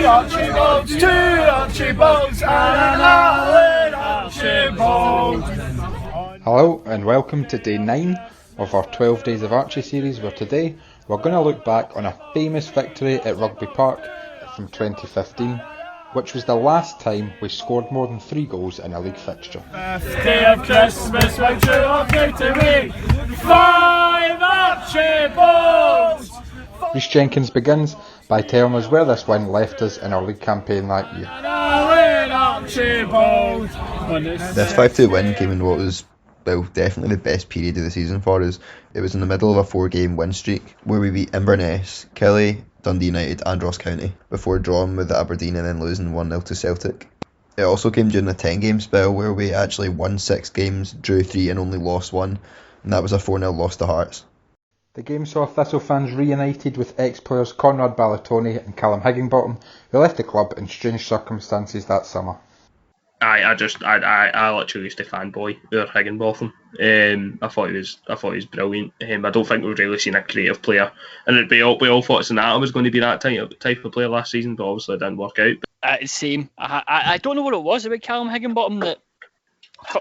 Archibalds, two Archibalds, and an Alan Archibald. Hello and welcome to day 9 of our 12 Days of Archie series, where today we're going to look back on a famous victory at Rugby Park from 2015, which was the last time we scored more than 3 goals in a league fixture. Best day of Christmas, when true of victory, 5 Archibalds! Rhys Jenkins begins by telling us where this win left us in our league campaign that year. This 5-2 win came in what was, well, definitely the best period of the season for us. It was in the middle of a 4-game win streak where we beat Inverness, Killie, Dundee United and Ross County before drawing with Aberdeen and then losing 1-0 to Celtic. It also came during a 10-game spell where we actually won 6 games, drew 3 and only lost 1, and that was a 4-0 loss to Hearts. The game saw Thistle fans reunited with ex-players Conrad Ballatoni and Callum Higginbottom, who left the club in strange circumstances that summer. I literally used to fanboy with Higginbotham. I thought he was brilliant. I don't think we've really seen a creative player, and we all thought Sonata was going to be that type of player last season, but obviously it didn't work out. Same. I don't know what it was about Callum Higginbottom that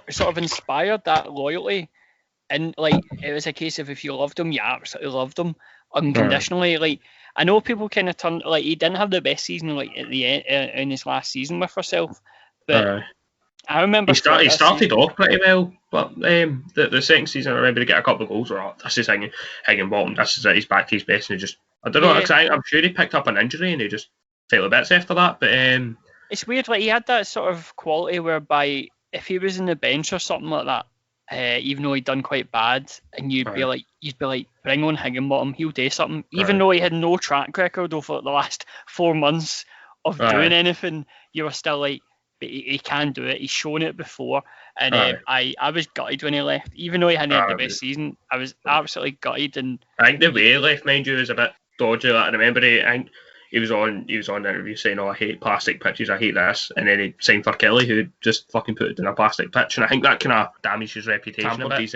sort of inspired that loyalty, and like it was a case of if you loved him, you absolutely loved him unconditionally. Right. Like I know people kind of turned like he didn't have the best season like at the end in his last season with herself. But I remember he started off pretty well, but the second season I remember he got a couple of goals. This is Higginbottom. This is it. He's back to his best, and he just I don't know. Yeah. I'm sure he picked up an injury and he just fell to bits after that. But it's weird. Like he had that sort of quality whereby if he was in the bench or something like that, even though he'd done quite bad, and you'd be like, bring on Higginbottom, he'll do something. Even though he had no track record over the last 4 months of doing anything, you were still like. But he can do it. He's shown it before, and I was gutted when he left. Even though he hadn't had the best season, I was absolutely gutted. And I think the way he left, mind you, was a bit dodgy. Like, I remember he was on the interview saying, "Oh, I hate plastic pitches. I hate this," and then he signed for Killie, who just fucking put it in a plastic pitch, and I think that kind of damaged his reputation a bit.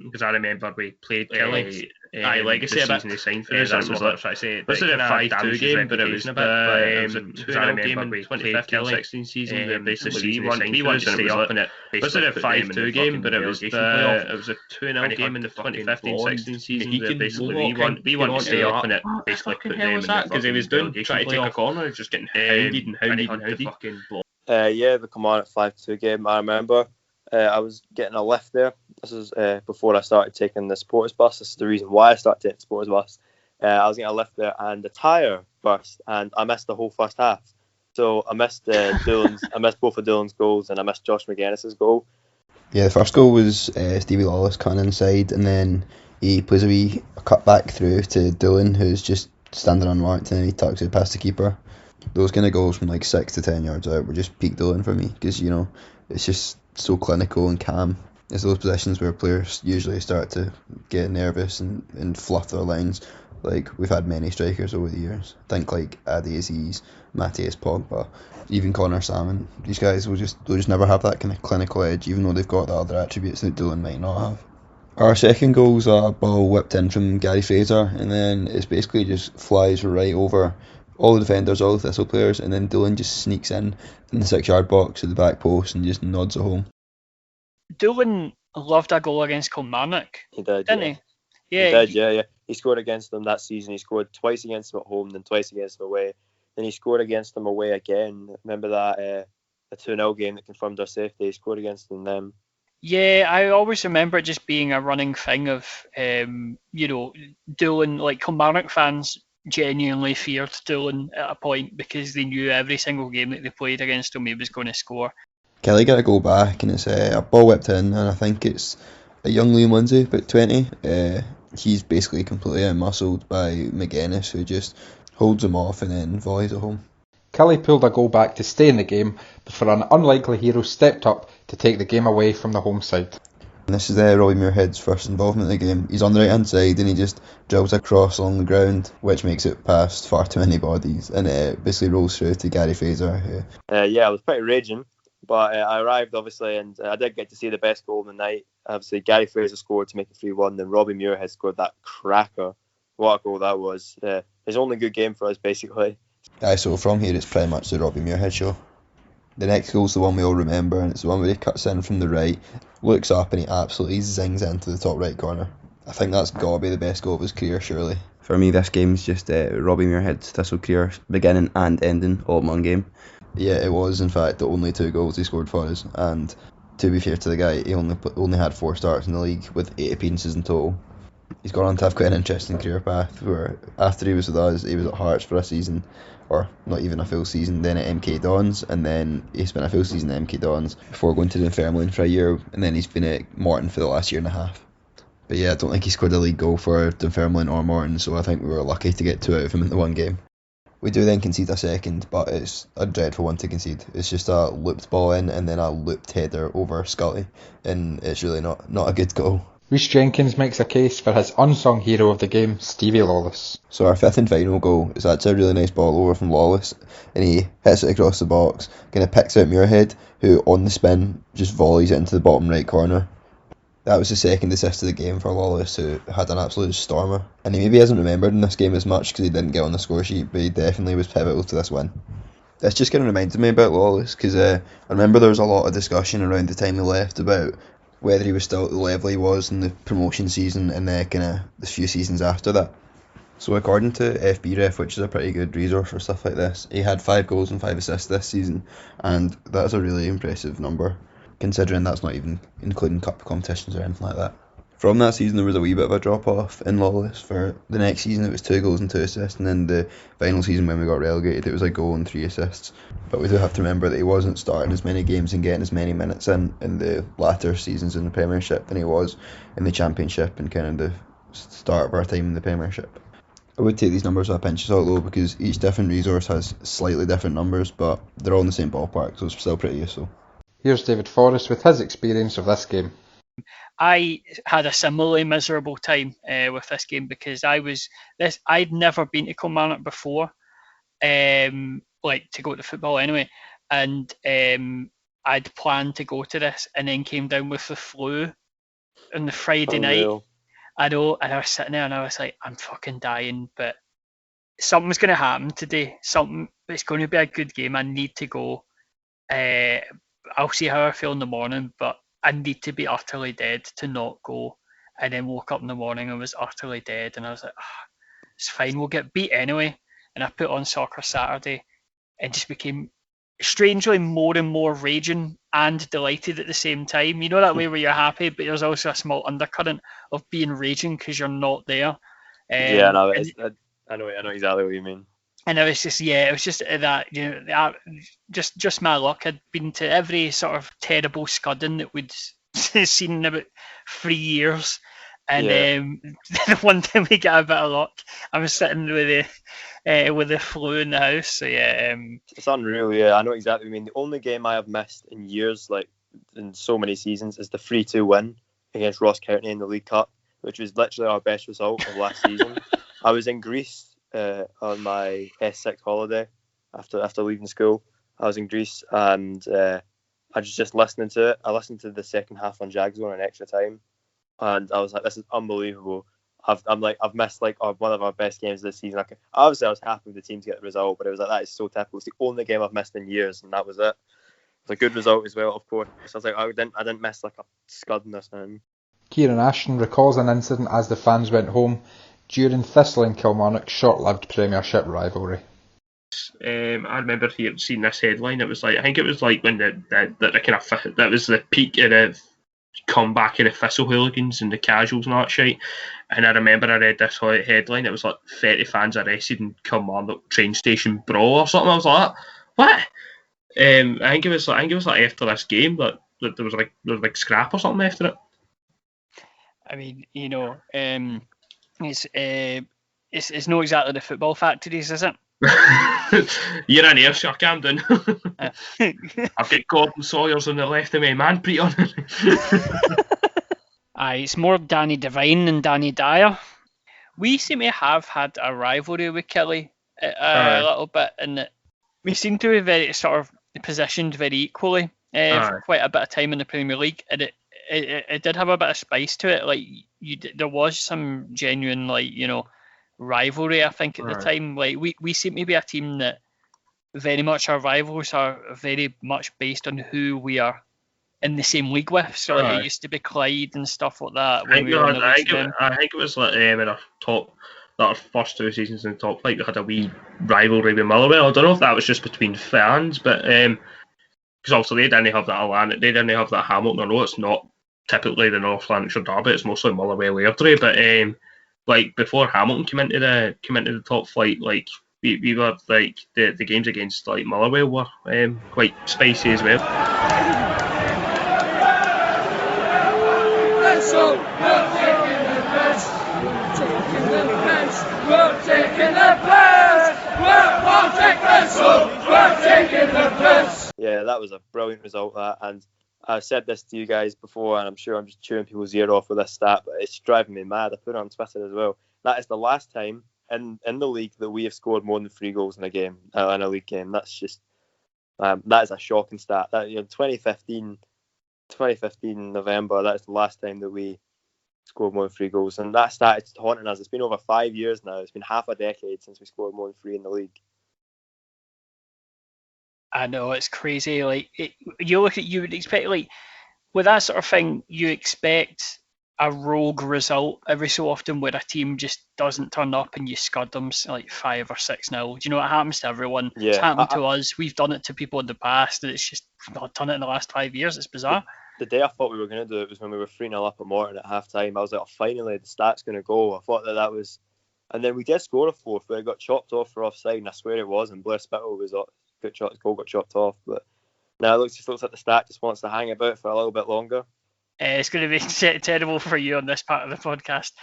Because I remember we played Killie. Legacy a bit. He signed for us. That was like trying to say. This is a 5-2 game, but it was a 2-0 game in the 2015-16 season. Where basically we wanted to stay up in it. This is a 5-2 game, but it was a 2-0 game in the 2015-16 season. Where basically we wanted to stay up in it. Basically put them in that because he was trying to take a corner, just getting hounded and hounded to fucking block. Yeah, the Kilmarnock 5-2 game. I remember. I was getting a lift there. This is before I started taking the sports bus. This is the reason why I started taking the sports bus. I was getting a lift there, and the tyre burst, and I missed the whole first half. So I missed I missed both of Dylan's goals, and I missed Josh McGuinness's goal. Yeah, the first goal was Stevie Lawless cutting inside, and then he plays a cut back through to Dylan, who's just standing unmarked, and then he tucks it past the keeper. Those kind of goals from like 6 to 10 yards out were just peak Dylan for me, because it's just so clinical and calm. It's those positions where players usually start to get nervous and fluff their lines. Like we've had many strikers over the years. Think like Adi Aziz, Matthias Pogba, even Connor Salmon. These guys they'll just never have that kind of clinical edge, even though they've got the other attributes that Dylan might not have. Our second goal's a ball whipped in from Gary Fraser, and then it's basically just flies right over all the defenders, all the Thistle players, and then Dylan just sneaks in the 6-yard box at the back post and just nods it home. Dylan loved a goal against Kilmarnock. He did, didn't he? Yeah, he did, yeah. He scored against them that season. He scored twice against them at home, then twice against them away. Then he scored against them away again. Remember that the 2-0 game that confirmed our safety? He scored against them then. Yeah, I always remember it just being a running thing of, Dylan, like Kilmarnock fans genuinely feared Dylan at a point because they knew every single game that they played against him he was going to score. Killie got a goal back, and it's a ball whipped in, and I think it's a young Liam Lindsay, about 20. He's basically completely outmuscled by McGuinness, who just holds him off and then volleys it home. Killie pulled a goal back to stay in the game before an unlikely hero stepped up to take the game away from the home side. And this is Robbie Muirhead's first involvement in the game. He's on the right hand side and he just dribbles across along the ground, which makes it past far too many bodies, and basically rolls through to Gary Fraser. Yeah, I was pretty raging. But I arrived, obviously, and I did get to see the best goal of the night. Obviously, Gary Fraser scored to make it 3-1, then Robbie Muirhead scored that cracker. What a goal that was. His only good game for us, basically. Aye, so from here it's pretty much the Robbie Muirhead show. The next goal's the one we all remember, and it's the one where he cuts in from the right, looks up, and he absolutely zings into the top right corner. I think that's got to be the best goal of his career, surely. For me, this game's just Robbie Muirhead's Thistle career, beginning and ending, all in one game. Yeah, it was in fact the only 2 goals he scored for us, and to be fair to the guy, he only had 4 starts in the league with 8 appearances in total. He's gone on to have quite an interesting career path, where after he was with us, he was at Hearts for a season, or not even a full season, then at MK Dons, and then he spent a full season at MK Dons before going to Dunfermline for a year, and then he's been at Morton for the last year and a half. But yeah, I don't think he scored a league goal for Dunfermline or Morton, so I think we were lucky to get 2 out of him in the one game. We do then concede a second, but it's a dreadful one to concede. It's just a looped ball in and then a looped header over Scully, and it's really not a good goal. Rhys Jenkins makes a case for his unsung hero of the game, Stevie Lawless. So our 5th and final goal is actually a really nice ball over from Lawless, and he hits it across the box, kind of picks out Muirhead, who on the spin just volleys it into the bottom right corner. That was the second assist of the game for Lawless, who had an absolute stormer. And he maybe isn't remembered in this game as much because he didn't get on the score sheet, but he definitely was pivotal to this win. This just kind of reminded me about Lawless, because I remember there was a lot of discussion around the time he left about whether he was still at the level he was in the promotion season and the few seasons after that. So according to FBref, which is a pretty good resource for stuff like this, he had 5 goals and 5 assists this season, and that's a really impressive number, considering that's not even including cup competitions or anything like that. From that season there was a wee bit of a drop off in Lawless. For the next season it was 2 goals and 2 assists, and then the final season when we got relegated it was a goal and 3 assists. But we do have to remember that he wasn't starting as many games and getting as many minutes in the latter seasons in the Premiership than he was in the Championship and kind of the start of our time in the Premiership. I would take these numbers with a pinch of salt though, because each different resource has slightly different numbers, but they're all in the same ballpark, so it's still pretty useful. Here's David Forrest with his experience of this game. I had a similarly miserable time with this game because I'd never been to Kilmarnock before, like to go to football anyway, and I'd planned to go to this and then came down with the flu on the Friday night. I know, and I was sitting there and I was like, I'm fucking dying, but something's going to happen today. It's going to be a good game. I need to go. I'll see how I feel in the morning, but I need to be utterly dead to not go. And then woke up in the morning and was utterly dead, and I was like, it's fine, we'll get beat anyway. And I put on Soccer Saturday and just became strangely more and more raging and delighted at the same time. You know that way where you're happy, but there's also a small undercurrent of being raging because you're not there. Yeah, no, I know exactly what you mean. And it was just that, just my luck. I'd been to every sort of terrible scudding that we'd seen in about 3 years. And the one time we got a bit of luck, I was sitting with the flu in the house. So it's unreal. Yeah, I know exactly what you mean. The only game I have missed in years, like in so many seasons, is the 3-2 win against Ross County in the League Cup, which was literally our best result of last season. I was in Greece on my S6 holiday after leaving school. I was in Greece and I was just listening to it. I listened to the second half on Jags on an extra time, and I was like, this is unbelievable. I've missed like one of our best games this season. Obviously I was happy with the team to get the result, but it was like, that is so typical. It's the only game I've missed in years, and that was it. It's a good result as well, of course. So I was like, I didn't miss like a scud in this time. Kieran Ashton recalls an incident as the fans went home during Thistle and Kilmarnock's short-lived Premiership rivalry. I remember seeing this headline. It was like, I think it was like when that was the peak of the comeback of the Thistle hooligans and the casuals and all that shit. And I remember I read this headline. It was like 30 fans arrested in Kilmarnock train station brawl or something. I was like, what? I think it was like after this game that there was like scrap or something after it. I mean, it's not exactly the football factories, is it? You're in here, sure, Camden. I've got Gordon Sawyers on the left of me, man, pretty on. Aye, it's more Danny Devine than Danny Dyer. We seem to have had a rivalry with Killie a little bit, and we seem to be very sort of positioned very equally for quite a bit of time in the Premier League, and it did have a bit of spice to it. Like there was some genuine rivalry, I think, at the time. Like we seem to be a team that very much our rivals are very much based on who we are in the same league with. So like, it used to be Clyde and stuff like that when we were in the league. I think it was like in our top, our first 2 seasons in the top flight, we had a wee rivalry with Motherwell. I don't know if that was just between fans, but because also they didn't have that they didn't have that Hamilton. I know it's not typically the North Lanarkshire derby; it's mostly Motherwell Airdrie. But like before Hamilton came into the top flight, like we were like the games against like Motherwell were quite spicy as well. Thistle, we're taking the piss. Taking the piss. We're taking the piss. We're Baltic Thistle. We're taking the piss. Yeah, that was a brilliant result, that. And I said this to you guys before, and I'm sure I'm just chewing people's ear off with this stat, but it's driving me mad. I put it on Twitter as well. That is the last time in the league that we have scored more than 3 goals in a game, in a league game. That's just that is a shocking stat. That 2015 November, that is the last time that we scored more than 3 goals, and that stat is haunting us. It's been over 5 years now. It's been half a decade since we scored more than 3 in the league. I know, it's crazy. Like you would expect, like with that sort of thing, you expect a rogue result every so often where a team just doesn't turn up and you scud them like 5 or 6-0. Do you know what happens to everyone? Yeah, it's happened to us. We've done it to people in the past, and it's just not done it in the last 5 years. It's bizarre. The day I thought we were going to do it was when we were 3-0 up at Morton at half time. I was like, oh, finally, the stat's going to go. I thought that was. And then we did score a 4th, but it got chopped off for offside, and I swear it was. And Blair Spittle was his goal got chopped off. But now it just looks like the stat just wants to hang about for a little bit longer. It's going to be terrible for you on this part of the podcast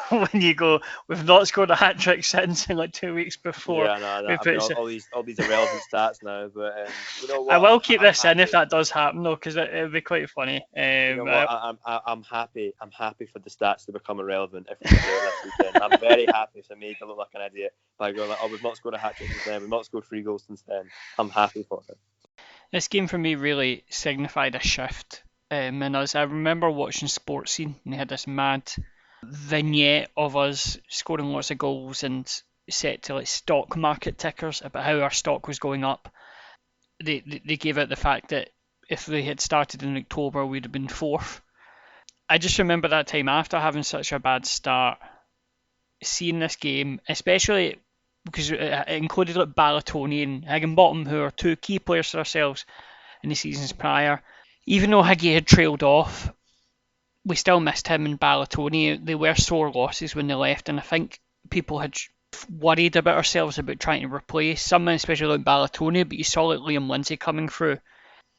when you go, we've not scored a hat-trick since in like 2 weeks before. Yeah, all these irrelevant stats now, but you know what? I will keep this in if that does happen though, because it'll be quite funny. You know what? I'm happy for the stats to become irrelevant if we do it this weekend. I'm very happy for me to look like an idiot by going like, oh, we've not scored a hat-trick since then, we've not scored 3 goals since then. I'm happy for it. This game for me really signified a shift. And as I remember watching Sports Scene, and they had this mad vignette of us scoring lots of goals and set to like stock market tickers about how our stock was going up. They gave out the fact that if they had started in October, we'd have been 4th. I just remember that time after having such a bad start, seeing this game, especially because it included like Ballatoni and Higginbottom, who are 2 key players for ourselves in the seasons prior. Even though Higgy had trailed off, we still missed him and Ballatoni. They were sore losses when they left, and I think people had worried about ourselves about trying to replace someone, especially like Ballatoni, but you saw like Liam Lindsay coming through.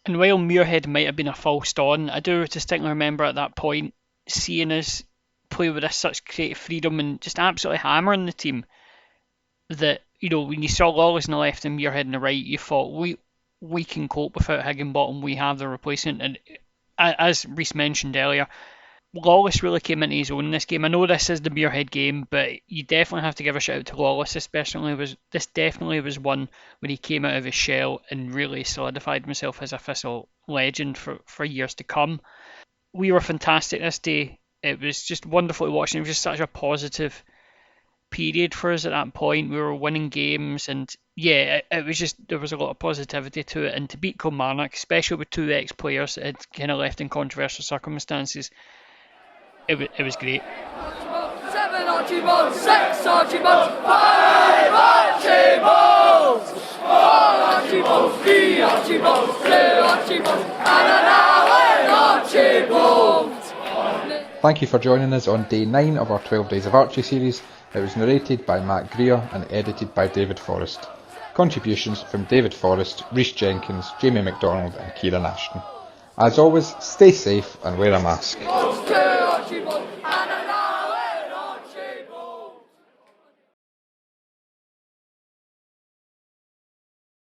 And while Muirhead might have been a false dawn, I do distinctly remember at that point seeing us play with such creative freedom and just absolutely hammering the team that, when you saw Lawless on the left and Muirhead on the right, you thought, we can cope without Higginbottom. We have the replacement. And as Rhys mentioned earlier, Lawless really came into his own in this game. I know this is the Muirhead game, but you definitely have to give a shout out to Lawless. This definitely was one where he came out of his shell and really solidified himself as a Thistle legend for years to come. We were fantastic this day. It was just wonderful to watch. It was just such a positive period for us at that point. We were winning games, and yeah, it was just, there was a lot of positivity to it. And to beat Kilmarnock, especially with 2 ex-players that had kind of left in controversial circumstances, it was great. 7 Archibalds, 6 Archibalds, 5 Archibalds, 4 Archibalds, 3 Archibalds, 2 Archibalds, and an Allen Archibald. Thank you for joining us on day 9 of our 12 Days of Archie series. It was narrated by Matt Greer and edited by David Forrest. Contributions from David Forrest, Rhys Jenkins, Jamie McDonald and Kieran Ashton. As always, stay safe and wear a mask.